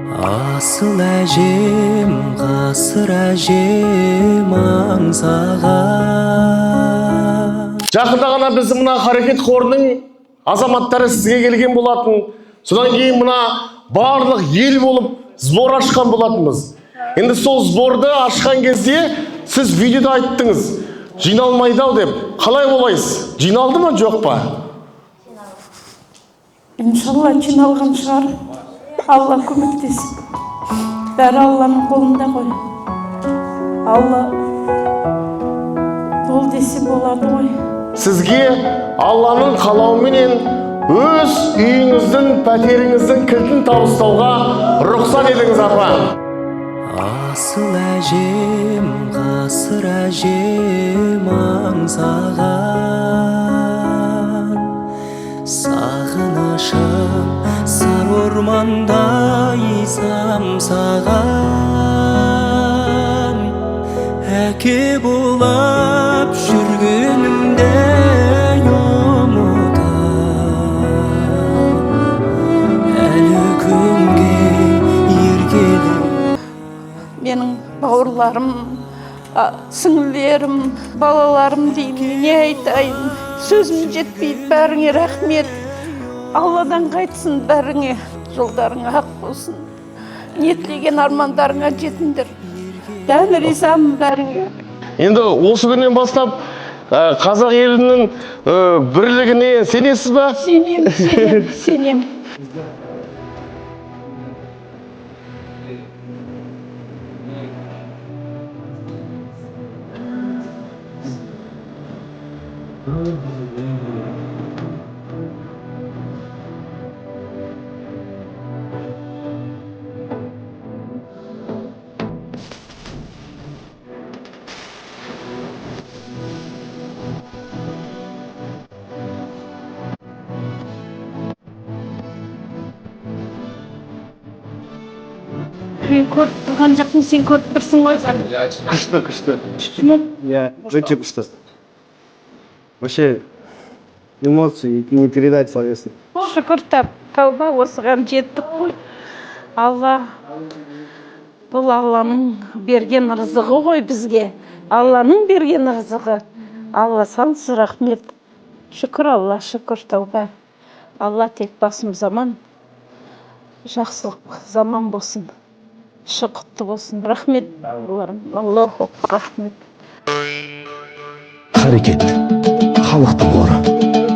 Асыл әжем, ғасыр әжем аңсаған. Жақында ғана біз мына Харекет қорының азаматтары сізге келген болатын. Содан кейін мына барлық ел болып сбор ашқан болатынбыз. Енді сол сборды ашқан кезде сіз видеода айттыңыз, жиналмайды ау деп. Қалай болайсыз? Жиналды ма, жоқ па? Иншалла жиналған шығар. Алла көмектесіп. Бәрі Алланың қолында ғой. Алла бол десе болады ғой. Сізге Алланың қалауыменен өз үйіңіздің, пәтеріңіздің кілтін табыстауға рұқсат етіңіз, апа. Асыл әжем, ғасыр әжем аңсаған. Сағынышым сар ормандай самсаған. Әке болып жүргенімде ұмытам. Әлі күнге еркелеп. Менің бауырларым, сіңлілерім, балаларым деймін, не айтайын. Сөзім жетпейді, бәріңе рахмет. Алладан қайтсын бәріңе, жолдарың ақ болсын. Ниеттеген армандарыңа жетіңдер. Дәл ризамын бәріңе. Енді осы күннен бастап қазақ елінің бірлігіне сенесіз ба? Сенем. Мен көріп тұрған жоқпын, сен көріп тұрсың ғой. Күшті. Я өте күшті. Вообще эмоции не передать словесно. Шүкір тәуба, осыған жеттік қой. Алла, бұл Алланың берген рызығы ғой бізге. Алланың берген рызығы. Алла сансыз рахмет. Шүкір Алла, шүкір тәуба. Алла тек басым заман, жақсылық заман болсын. Шықытты болсын. Рахмет, Аллаху рахмет. Харекет, халықтың қоры.